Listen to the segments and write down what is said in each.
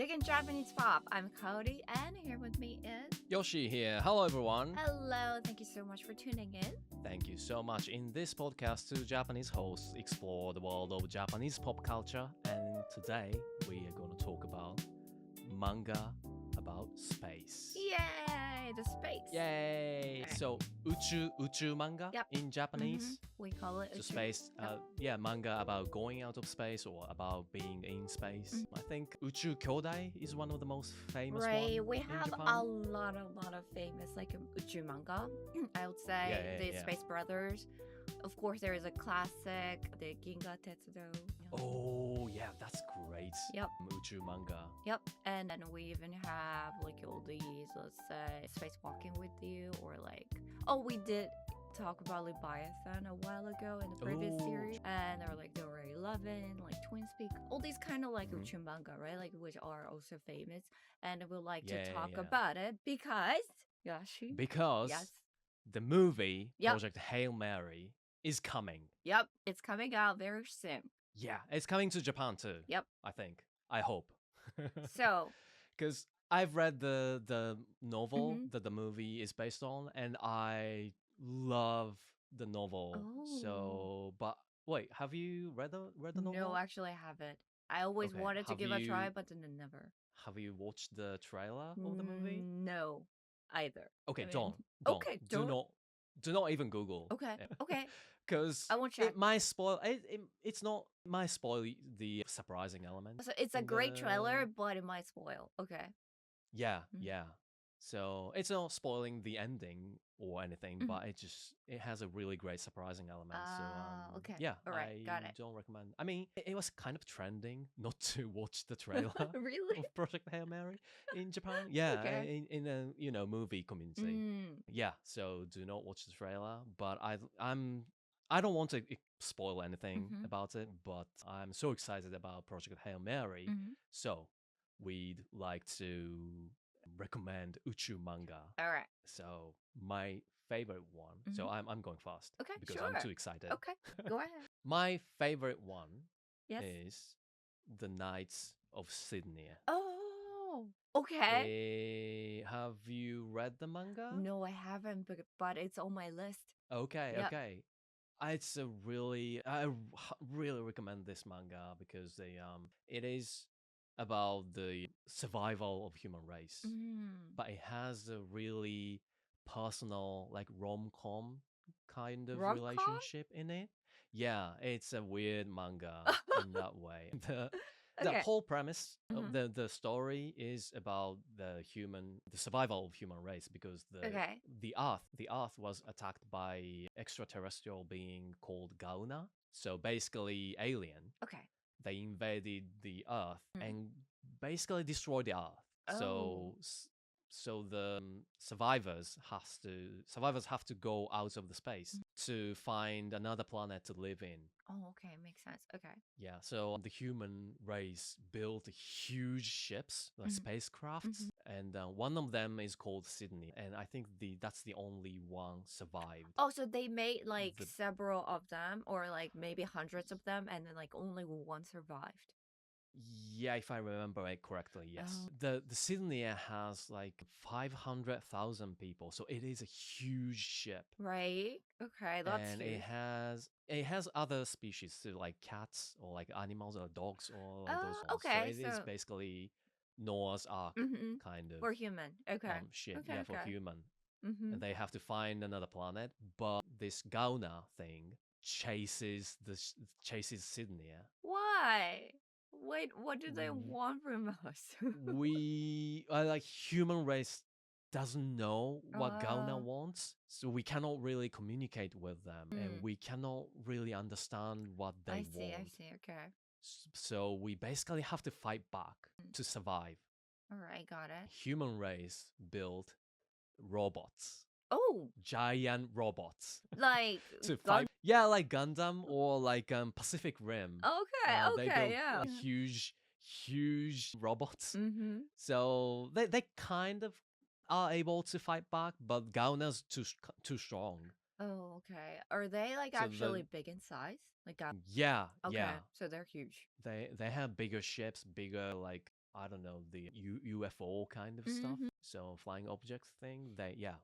Digging Japanese Pop. I'm Cody, and here with me is Yoshi here. Hello, everyone. Hello. Thank you so much for tuning in. Thank you so much. In this podcast, two Japanese hosts explore the world of Japanese pop culture, and today we are going to talk about manga about space. Yay, the space. Yay! Okay. So, uchu manga Yep. in Japanese. We call it So uchu. space, manga about going out of space or about being in space. I think Uchu Kyodai is one of the most famous Right, one we in have Japan. a lot of famous like uchu manga. I would say the Space Brothers. Of course, there is a classic, the Ginga Tetsudo. Oh, yeah, that's great. Yep. Uchu manga. Yep, and then we even have like all these, let's say, Spacewalking with You, or like, we did talk about Leviathan a while ago in the previous Ooh. series, and there were like Dora 11, like Twin Speak, all these kind of like uchu manga, right? Like which are also famous, and we'd like to talk about it because Yashi. Because the movie Project Hail Mary is coming. Yep, it's coming out very soon. Yeah, it's coming to Japan too. Yep. I think. I hope. So, because I've read the novel that the movie is based on, and I love the novel. So, but wait, have you read the novel? No, actually, I haven't. I always wanted to give a try, but then never. Have you watched the trailer of the movie? No, either. Okay, I mean, don't. Do not even Google. Okay, okay. Because I won't check. it might spoil. It's not. It might spoil the surprising element. So it's a great trailer, but it might spoil. Okay. Yeah, yeah. So it's not spoiling the ending or anything, but it has a really great surprising element. So okay. yeah, all right, got it. don't recommend. I mean, it was kind of trending not to watch the trailer Really? of Project Hail Mary in Japan. Yeah, Okay. in a movie community. Yeah, so do not watch the trailer. But I don't want to spoil anything about it, but I'm so excited about Project Hail Mary. So we'd like to recommend uchu manga. All right. So my favorite one. So I'm going fast. Okay, because sure. I'm too excited. Okay, go ahead. My favorite one Yes. is The Knights of Sidonia. Oh, okay. Have you read the manga? No, I haven't, but it's on my list. Okay, Yep. okay. I really recommend this manga because it is about the survival of human race, but it has a really personal, like rom-com kind of Rom-com? relationship in it. Yeah, it's a weird manga in that way. The Okay. whole premise of the story is about the survival of human race, because the earth was attacked by extraterrestrial being called Gauna. So basically alien. Okay. They invaded the earth and basically destroyed the earth. So the survivors have to go out of the space to find another planet to live in. Oh, okay, makes sense. Okay. Yeah, so the human race built huge ships, like spacecrafts, and one of them is called Sydney, and I think that's the only one survived. Oh, so they made like several of them, or like maybe hundreds of them, and then like only one survived. Yeah, if I remember it correctly, yes. The Sydney has like 500,000 people, so it is a huge ship. Right. Okay, that's and huge. it has other species too, like cats or like animals or dogs or like those ones. Okay, So it is basically Noah's Ark kind of for human. Okay. ship. Okay, Yeah, for human. Mm-hmm. And they have to find another planet, but this Gauna thing chases Sydney. Why? Wait, what do they want from us? We like human race doesn't know what Gauna wants, so we cannot really communicate with them, and we cannot really understand what they want. I see. Okay. So we basically have to fight back to survive. All right, got it. Human race built robots. Oh, giant robots. Like to fight. Yeah, like Gundam or like Pacific Rim. Okay, they built yeah. huge robots. So they kind of are able to fight back, but Gauna's too strong. Oh, okay. Are they like actually big in size? Like Yeah, okay, yeah. so they're huge. They have bigger ships, bigger like I don't know, the UFO kind of stuff. Mm-hmm. So flying object thing,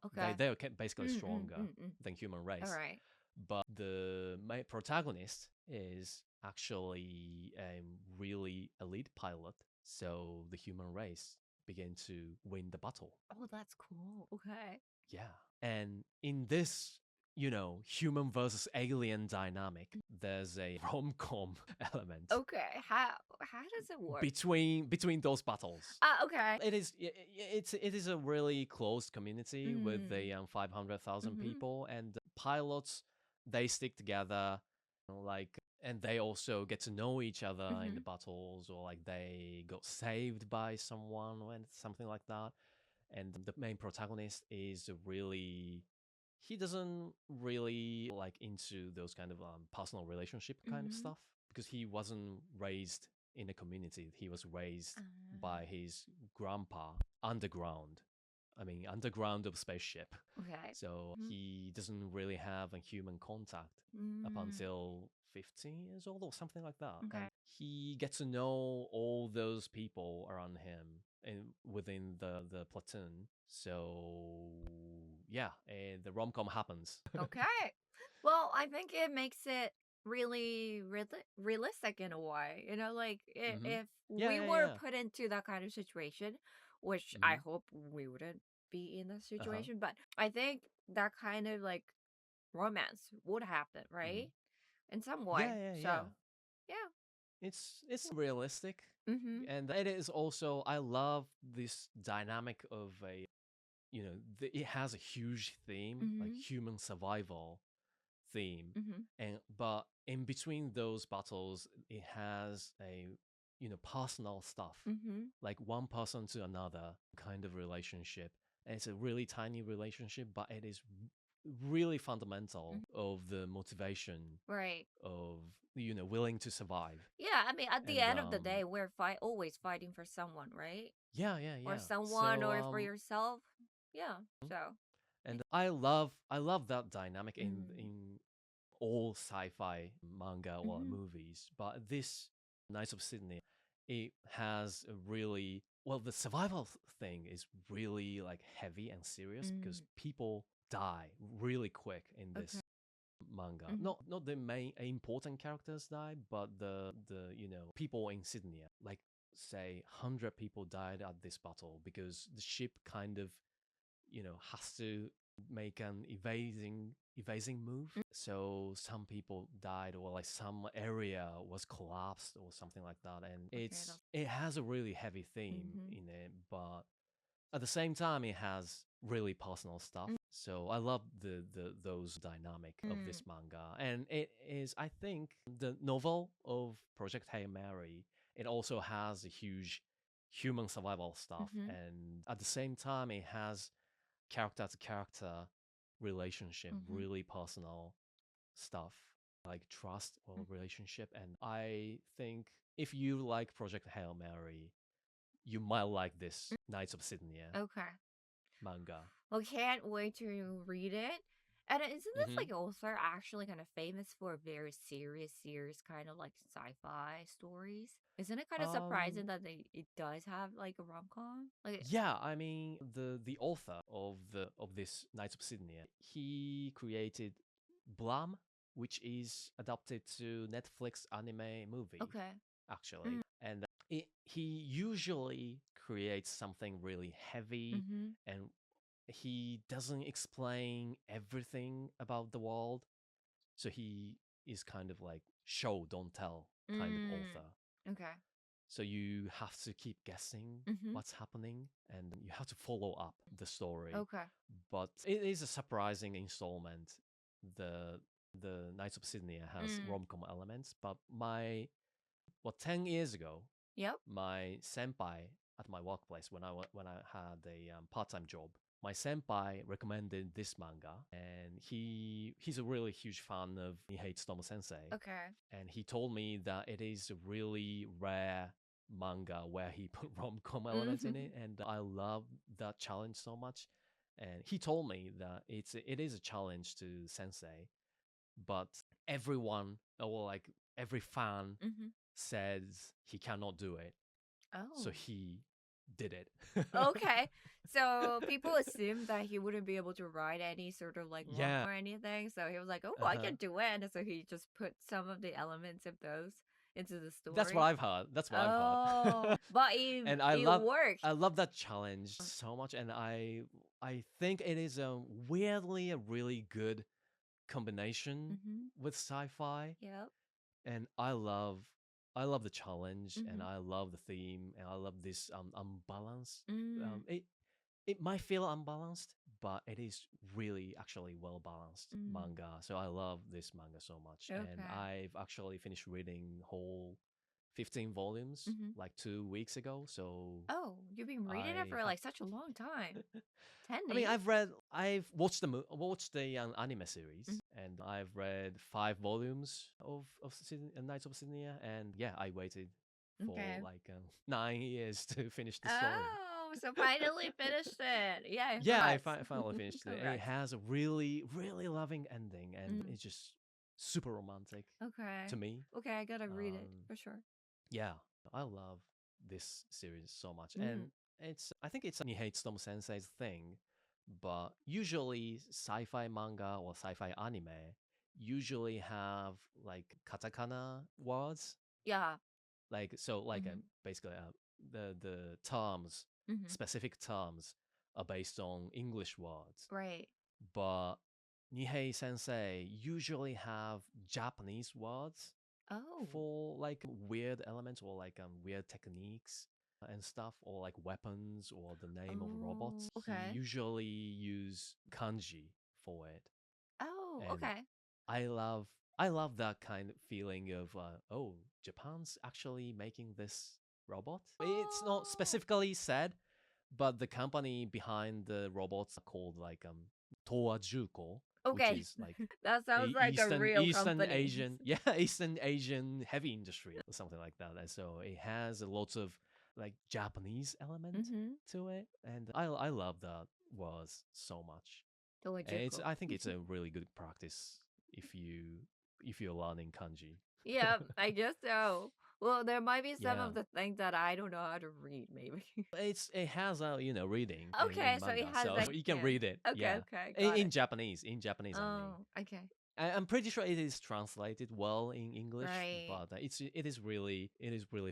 Okay. they're basically Mm, mm, stronger mm, mm. than human All race. right. But the main protagonist is actually a really elite pilot. So the human race begin to win the battle. Oh, that's cool. Okay. Yeah. And in this, human versus alien dynamic, there's a rom-com element Okay. How does it work? between those battles. Okay. It is a really closed community with Mm. 500,000 Mm-hmm. people, and pilots, they stick together, like, and they also get to know each other in Mm-hmm. the battles, or like they got saved by someone or something like that. And the main protagonist is really, he doesn't really like into those kind of personal relationship kind of Mm-hmm. stuff, because he wasn't raised in a community. He was raised by his grandpa underground. I mean, underground of spaceship. Okay. So Mm-hmm. he doesn't really have a human contact up Mm. until 15 years old or something like that. Okay. And he gets to know all those people around him within the platoon. So yeah, and the rom com happens. Okay. Well, I think it makes it really realistic in a way. Like Hmm. if Yeah, we yeah, were yeah. put into that kind of situation, which I Hmm. hope we wouldn't be in this Uh huh. situation, but I think that kind of like romance would happen, Hmm. right? In some Yeah, way. yeah, yeah. So, yeah. It's realistic, Mhm. and it is also. I love this dynamic of it has a huge theme, like Mhm. human survival theme, Mhm. and but in between those battles, it has a personal stuff, Mhm. like one person to another kind of relationship. And it's a really tiny relationship, but it is really fundamental Mhm. of the motivation Right. of willing to survive. Yeah, I mean, at the And end of the day, we're always fighting for someone, right? yeah, yeah, Or yeah. someone So or for yourself. Yeah. So, and I love that dynamic in mm. in all sci-fi manga or Mhm. movies, but this Knights of Sydney, it has a really, well, the survival thing is really like heavy and serious, because Mm. people die really quick in Okay. this manga. Mhm. Not the main important characters die, but the people in Sydney, like say 100 people died at this battle, because the ship kind of has to make an evasing move. Mm. So some people died, or like some area was collapsed or something like that. And Okay. That's. it has a really heavy theme Mhm. in it, but at the same time it has really personal stuff. So I love the those dynamic of Mm. this manga. And it is, I think, the novel of Project Hail Mary, it also has a huge human survival stuff, Mhm. and at the same time it has character to character relationship, Mhm. really personal stuff, like trust or Mm. relationship. And I think if you like Project Hail Mary, you might like this Knights of Sydney Okay. manga. Well, can't wait to read it. And isn't this Hmm. like author actually kind of famous for very serious kind of like sci-fi stories? Isn't it kind of surprising Um, that it does have like a rom-com? Like, yeah, I mean, the author of this Knights of Sydney, he created Blam, which is adapted to Netflix anime movie, okay. actually. And he usually creates something really heavy, Mm-hmm. and he doesn't explain everything about the world. So he is kind of like show, don't tell kind of Mm. author. Okay. So you have to keep guessing Mm-hmm. what's happening, and you have to follow up the story. Okay. But it is a surprising installment. The the Knights of Sydney has Mm. rom-com elements, but 10 years ago, Yep. my senpai at my workplace, when I had a part-time job, my senpai recommended this manga, and he's a really huge fan of Nihei Tsutomu Sensei, Okay. and he told me that it is a really rare manga where he put rom-com elements in Mm-hmm. it, and I love that challenge so much. And he told me that it is a challenge to Sensei, but everyone, or like every fan, Mm-hmm. says he cannot do it. So Oh. he did it. Okay. So people assumed that he wouldn't be able to write any sort of like Yeah. or anything. So he was like, "Oh, I Uh-huh. can do it." And so he just put some of the elements of those into the That's what story. I've heard. That's what I've Oh, heard. but it And it worked. I love that challenge so much, and I think it is a weirdly a really good combination Mm-hmm. with sci-fi, Yep. and I love the challenge, and Mm-hmm. I love the theme, and I love this unbalanced. Mm. It might feel unbalanced, but it is really actually well balanced Mm. manga. So I love this manga so much, and Okay. I've actually finished reading whole 15 volumes Mm-hmm. like 2 weeks ago. So Oh, you've been reading it I for have. like such a long time. 10 I mean, days? I've watched watched the anime Mhm. series, and I've read 5 volumes of Knights of Sidonia, and yeah, I waited for Okay. like 9 years to finish the story. Oh, so finally finished it. Yeah, Yeah, I congrats. finally finished it. It Congrats. has a really, really loving ending, and Mm. it's just super romantic Okay. to me. Okay, I gotta read it Um, for sure. yeah, I love this series so much, and Mm. it's I think it's Nihei Tsutomu Sensei's thing, but usually sci-fi manga or sci-fi anime usually have like katakana words, Yeah. like so like Mm-hmm. basically the terms Mm-hmm. specific terms are based on English words, Right. but Nihei Sensei usually have Japanese words Oh. for like weird elements or like weird techniques and stuff, or like weapons or the name of Oh. robots. He Okay. usually use kanji for it, Oh, and okay. I love I love that kind of feeling of oh, Japan's actually making this robot. It's not Oh. specifically said, but the company behind the robots are called like Towa Juko, which Okay. is like That sounds like a real Eastern company. Asian, yeah, Eastern Asian heavy industry or something like that. And so it has a lot of like Japanese element Mm-hmm. to it, and I love that was so much. And it's Dojiku. I think it's a really good practice if you're learning kanji. Yeah, I guess so. Well, there might be some Yeah, of the things that I don't know how to read, maybe. it has a reading Okay, in so it manga, has so like, you can yeah. read it. Okay, Yeah, okay, got it. In Japanese, I mean. Oh, okay. I'm pretty sure it is translated well in English, Right. but it is really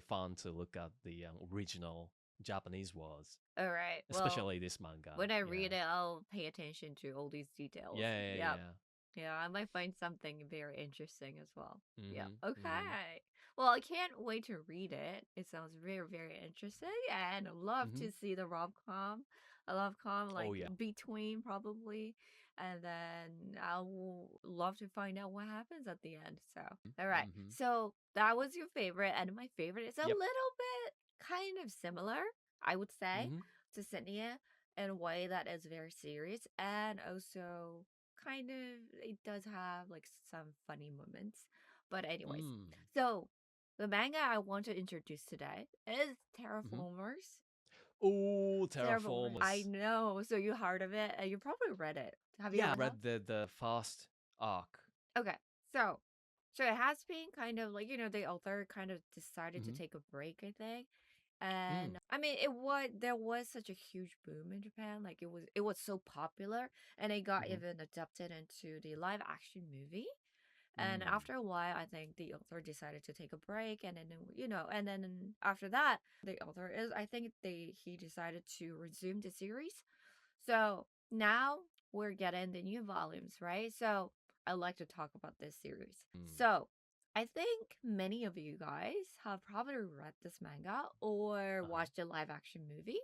fun to look at the original Japanese words, All right. Well, especially this manga. when I Yeah, read it, I'll pay attention to all these details. yeah, Yep. yeah. Yeah, I might find something very interesting as well. Yeah. Mhm, mhm, Okay. Well, I can't wait to read it. It sounds very, very interesting, and I love mhm. to see the rom-com. I love com Oh like yeah. between probably, and then I will love to find out what happens at the end. So, all right. Mhm. So that was your favorite, and my favorite is a Yep. little bit kind of similar, I would say, Mhm. to Sydney in a way that is very serious and also kind of it does have like some funny moments. But anyways, Mm. so the manga I want to introduce today is Mhm. Terraformers. Oh, Terraformers. I Terraformers. know. So you heard of it and you probably read it. Have you Yeah, I read read the first arc. it? Okay. So it has been kind of like, the author kind of decided to Mhm. take a break, I think. And Mm. I mean, there was such a huge boom in Japan. Like it was so popular, and it got Mhm. even adapted into the live action movie. And Mm. after a while, I think the author decided to take a break, and then and then after that, the author is I think he decided to resume the series. So now we're getting the new volumes, right? So I like to talk about this series. Mm. So I think many of you guys have probably read this manga or Uh-huh. watched a live action movie.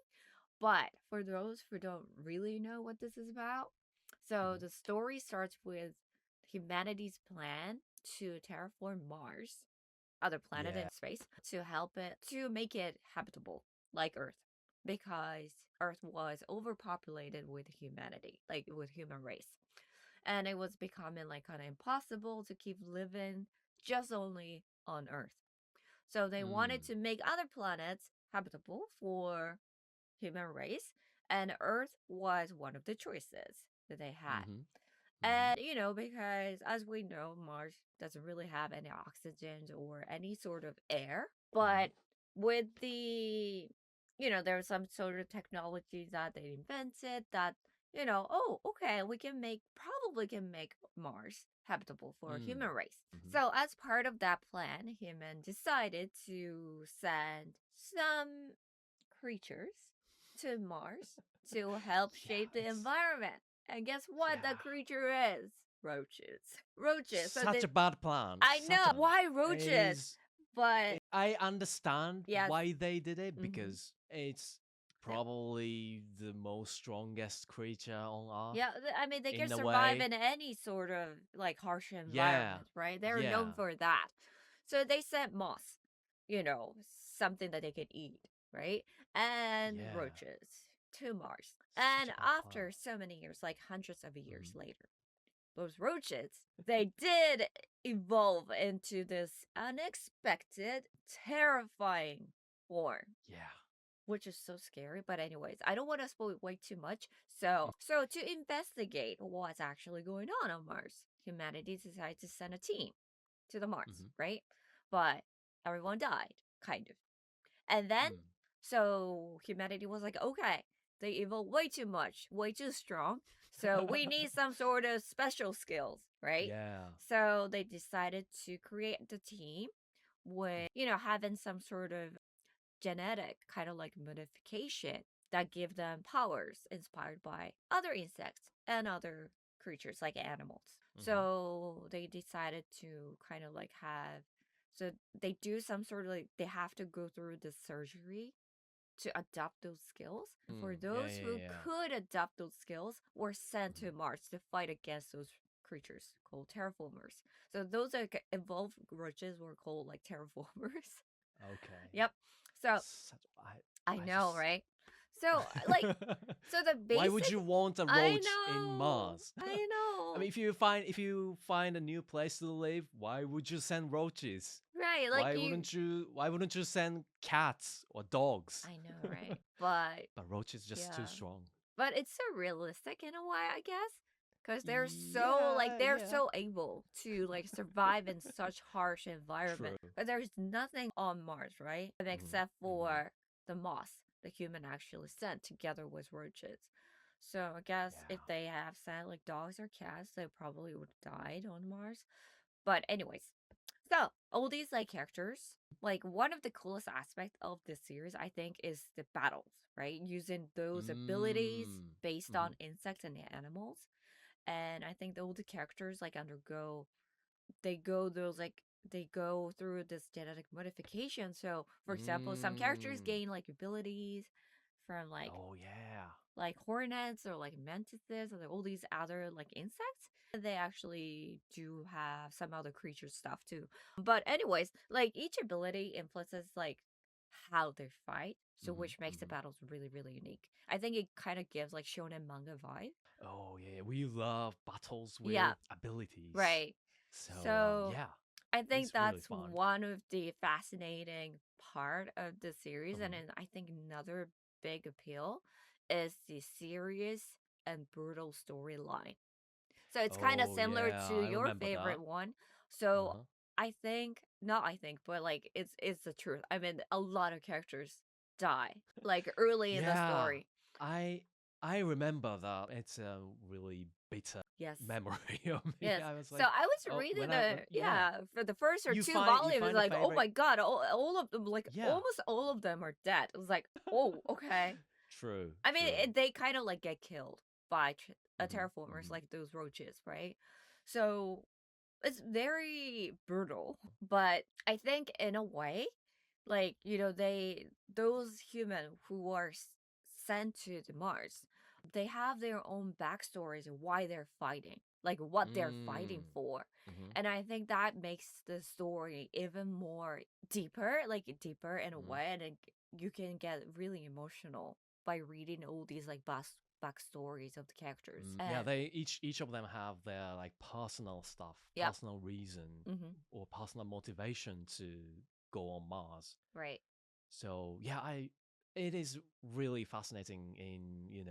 But for those who don't really know what this is about, so Mhm. the story starts with humanity's plan to terraform Mars, other planet in Yeah. space, to help it to make it habitable like Earth, because Earth was overpopulated with humanity, like with human race, and it was becoming like kind of impossible to keep living just only on Earth. So they wanted Mm. to make other planets habitable for human race, and Earth was one of the choices that they had. Mhm. Mhm. And, because as we know, Mars doesn't really have any oxygen or any sort of air. Mhm. But with the, there's some sort of technology that they invented that, oh, okay, we can probably can make Mars habitable for a Mm. human race. Mm-hmm. So, as part of that plan, human decided to send some creatures to Mars to help Yeah, shape the it's environment. And guess what the yeah. creature is? Roaches. Roaches. So Such they, a bad plan. I Such know a why it roaches, is. but I understand yes. why they did it Mm-hmm. because it's Yeah. probably the most strongest creature on Earth Yeah, I mean, they can in a survive way. in any sort of like harsh Yeah, environment, right? They're known yeah, for that. So they sent moss, something that they can eat, right? And yeah. roaches to Mars. Such And a bad plan. after so many years, like hundreds of years Mhm. later, those roaches, they did evolve into this unexpected, terrifying form, Yeah. which is so scary. But anyways, I don't want to spoil way too much. So to investigate what's actually going on Mars, humanity decided to send a team to the Mars, Mm-hmm. right? But everyone died, kind of. And then, Mm. so humanity was like, okay, they evolved way too much, way too strong. So we need some sort of special skills, right? Yeah. So they decided to create the team with, having some sort of genetic kind of like modification that give them powers inspired by other insects and other creatures like animals. Mm-hmm. So they decided to kind of like have, so they do some sort of like, they have to go through the surgery to adopt those skills. And for Yeah, those yeah, who yeah. could adopt those skills were sent Mhm. to Mars to fight against those creatures called terraformers. So those like evolved roaches were called like terraformers. Okay. Yep. So Such I I know, just right? So, like, so the why would basic, you want a I roach in know, Mars? I I mean, know, if you find a new place to live, why would you send roaches? right? Like Why wouldn't you send cats or dogs? I know, right? But But roaches just too yeah, strong. but it's so realistic in a way, I guess, because Yeah, they're yeah. so able to like survive in such harsh environment. True. But there's nothing on Mars, right? Hmm. Except Hmm. for the moss the human actually sent together with roaches. So I guess if Yeah. they have sent like dogs or cats, they probably would have died on Mars. But anyways, so all these like characters, like one of the coolest aspects of this series, I think, is the battles, right? Using those abilities Mm. based Hmm. on insects and animals. And I think all the characters like they go those like they go through this genetic modification. So for example, some characters Mm. gain like abilities from Oh yeah. like hornets or like mantises or like, all these other like insects. They actually do have some other creature stuff too. But anyways, like each ability influences like how they fight, so Hmm. which makes the Hmm. battles really, really unique. I think it kind of gives like shonen manga vibe. Oh yeah, we love battles Yeah, with abilities. right. So So yeah, I think it's really that's fun. one of the fascinating part of the series. And Hmm. then I think another big appeal is the serious and brutal storyline. So it's kind of Oh similar yeah, to I your remember that. favorite one. So Uh-huh. I think, not I think, but like it's the truth. I mean, a lot of characters die like early in the Yeah, story. I I remember that. It's a really bitter Yes. memory of me. Yes. I was So like, I was oh, ready when I when to, yeah, yeah, for the first or you two find you volumes, find a like, oh favorite. my God, all of them, like Yeah, almost all of them are dead. It was like, oh, okay. true, I mean, true. they kind of like get killed by Hmm. terraformers, Hmm. like those roaches, right? So it's very brutal, but I think in a way, like, those human who are sent to the Mars, they have their own backstories of why they're fighting, like what they're fighting Mm. for. Hmm. And I think that makes the story even more deeper, like deeper in a Hmm. way, and you can get really emotional by reading all these like backstories of the characters. Yeah, And they each of them have their like personal stuff, yep. personal reason Hmm. or personal motivation to go on Mars. Right. So yeah, I it is really fascinating in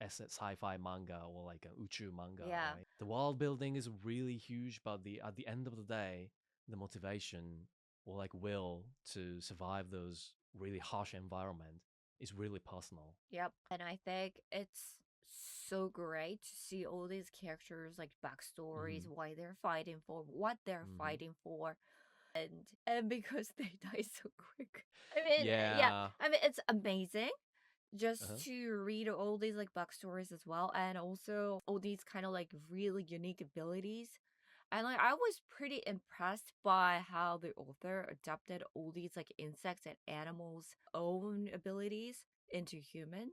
as a sci-fi manga or like a uchu manga, Yeah. right? The world building is really huge, but the at the end of the day, the motivation or like will to survive those really harsh environment is really personal. Yep. And I think it's so great to see all these characters like backstories, Mm-hmm. why they're fighting for, what they're Mm-hmm. fighting for, and because they die so quick. I mean, yeah, Yeah. I mean it's amazing Uh-huh. just to read all these like backstories as well, and also all these kind of like really unique abilities. And like I was pretty impressed by how the author adapted all these like insects and animals' own abilities into humans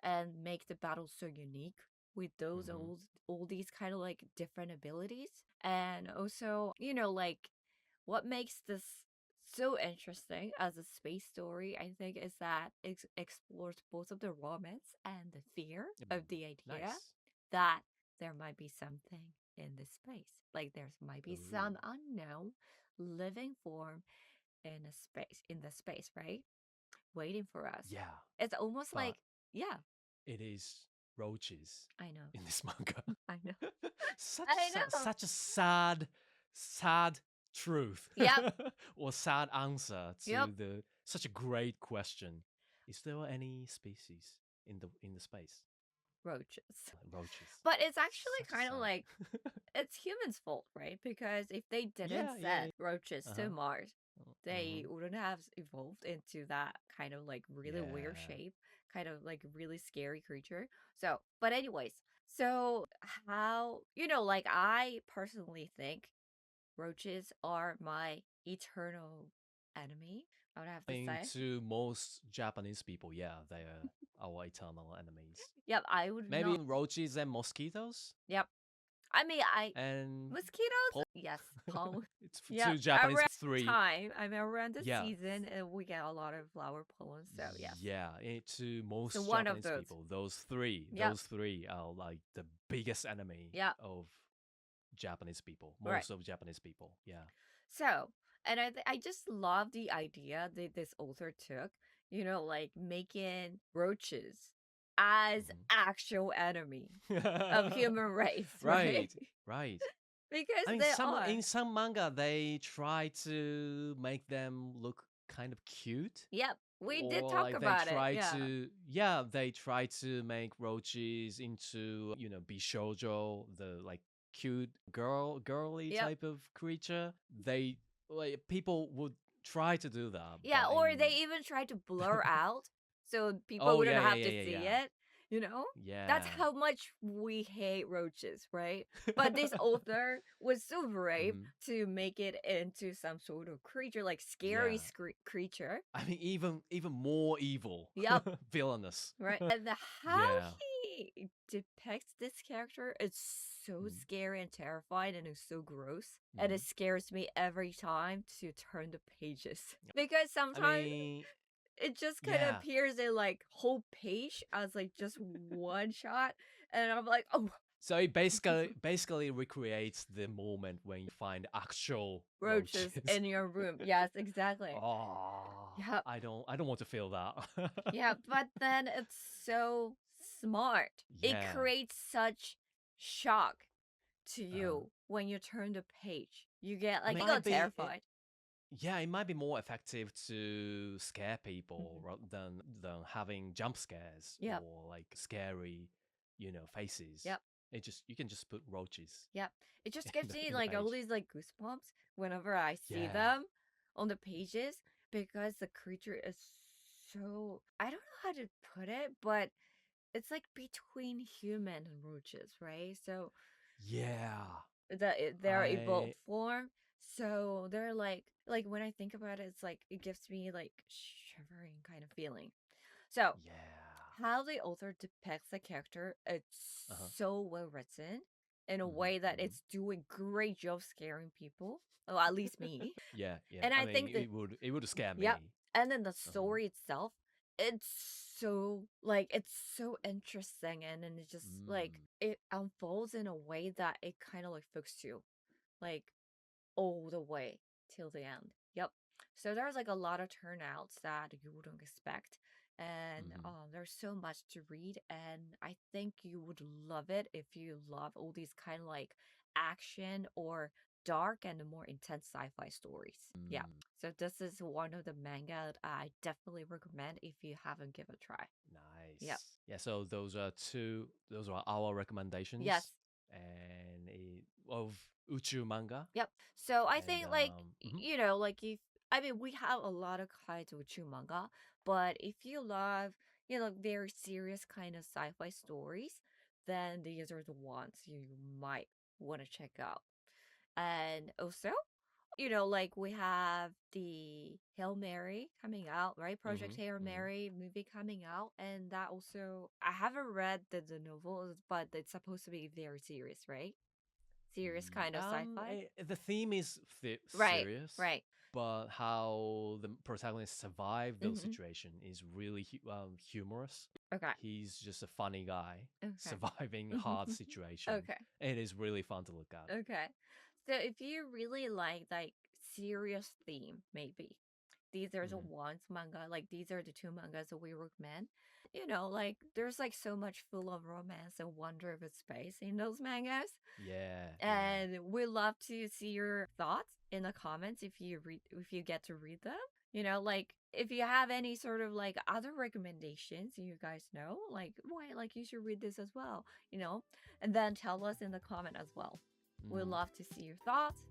and make the battle so unique with those Mm-hmm. all these kind of like different abilities. And also, like what makes this so interesting as a space story, I think, is that it explores both of the romance and the fear of the idea Nice. that there might be something in this space. Like there might be Ooh. some unknown living form in the space, right? Waiting for us. Yeah, It's almost but like, yeah, it is roaches I know. in this manga. I know. such I sa- know. such a sad truth Yep. or sad answer Yep. to the such a great question. Is there any species in the space? Roaches. Roaches. But it's actually Such a kind of like sad. it's humans' fault, right? Because if they didn't Yeah, yeah. send roaches Uh to huh. Mars, they Mm-hmm. wouldn't have evolved into that kind of like really weird Yeah. shape, kind of like really scary creature. So, but anyways, so how, like I personally think roaches are my eternal enemy, I would have I to mean, say. to most Japanese people, yeah, they are our eternal enemies. Yep, I would Maybe not. roaches and mosquitoes Yep. I mean, and mosquitoes, yes, pollen. it's Yep, two Japanese around three. time, I mean, around the Yeah, season, we get a lot of flower pollen. So yes, yeah. To so most one of Japanese those. people, Yep, those three are like the biggest enemy yep, of Japanese people. right. Most of Japanese people. Yeah. So, and I just love the idea that this author took. Like making roaches as actual enemy of Hmm. human race, right? Right. Right. Because I mean, they some are. in some manga they try to make them look kind of cute, Yep, we did or talk like they about it. try Yeah, to yeah they try to make roaches into bishojo, the like cute girly yep. type of creature. They like people would try to do that, Yeah, but or in they even try to blur out so people oh wouldn't yeah yeah have yeah to yeah see yeah it, you know? That's yeah how much we hate roaches, right? But this author was so brave hmm to make it into some sort of creature, like scary yeah. creature. I mean, even more evil, Yep, villainous. right. And how Yeah. he depicts this character is so Mm-hmm. scary and terrifying and it's so gross. And it Mm-hmm. scares me every time to turn the pages. Because I sometimes mean, it just kind of yeah. appears in like whole page as like just one shot, and I'm like, oh, So it basically recreates the moment when you find actual roaches roaches. in your room. Yes, exactly. Oh, Yep. I don't want to feel that. Yeah, but then it's so smart. It Yeah. creates such shock to Uh-huh. you when you turn the page. You get I like mean, you got terrified. yeah, it might be more effective to scare people Mhm. rather than having jump scares Yep. or like scary, faces. Yep. It just you can just put roaches Yep. It just in gives the me in the like all page. these like goosebumps whenever I see Yeah. them on the pages because the creature is so, I don't know how to put it, but it's like between human and roaches, right? So Yeah. their evolved I form. So they're like when I think about it, it's like it gives me like shivering kind of feeling. So yeah. how the author depicts the character, it's Uh-huh. so well written in a Mhm. way that Mhm. it's doing great job scaring people. Well, at least me. Yeah, yeah. And I I mean, think that, it would scare yep. me. And then the Uh-huh. story itself, it's it's so interesting, and then it just like Mm. it unfolds in a way that it kind of like hooks you. Like all the way till the end. Yep. So there's like a lot of turnouts that you wouldn't expect. And Mhm. there's so much to read. And I think you would love it if you love all these kind of like action or dark and the more intense sci-fi stories. Yeah. Mm, So this is one of the manga that I definitely recommend if you haven't given a try. Yep. nice. Yeah, so those are our Yes. recommendations and of Uchu manga. Yep. So I And think like mhm. like if I mean we have a lot of kinds of manga, but if you love very serious kind of sci-fi stories, then these are the ones you might want to check out. And also, like we have the Hail Mary coming out, right? Project Mhm. Hail Mhm. Mary movie coming out, and that also I haven't read the novels, but it's supposed to be very serious, right? Serious kind of sci-fi. The theme is Right, serious, right. but how the protagonist survived those Mm-hmm. situations is really humorous. Okay. He's just a funny guy Okay. surviving hard situation. Okay. It is really fun to look at. Okay. So if you really like serious theme, maybe these are the Mhm. ones manga, like these are the two mangas that we recommend. Like there's like so much full of romance and wonder of space in those mangas. Yeah, yeah. And we love to see your thoughts in the comments if you get to read them. Like if you have any sort of like other recommendations you guys know, like why like you should read this as well, and then tell us in the comment as well. We Mhm. love to see your thoughts.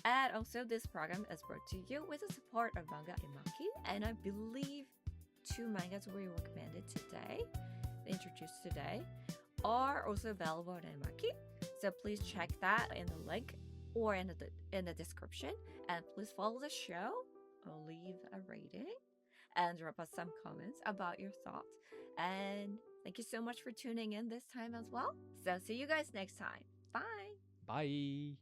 And also this program is brought to you with the support of Manga and Monkey. And I believe two mangas we recommended today, introduced today, are also available on Monkey. So please Mhm. check that in the link or in the description. And please follow the show, leave a rating, and drop us some comments about your thoughts. And thank you so much for tuning in this time as well. So see you guys next time. Bye. Bye.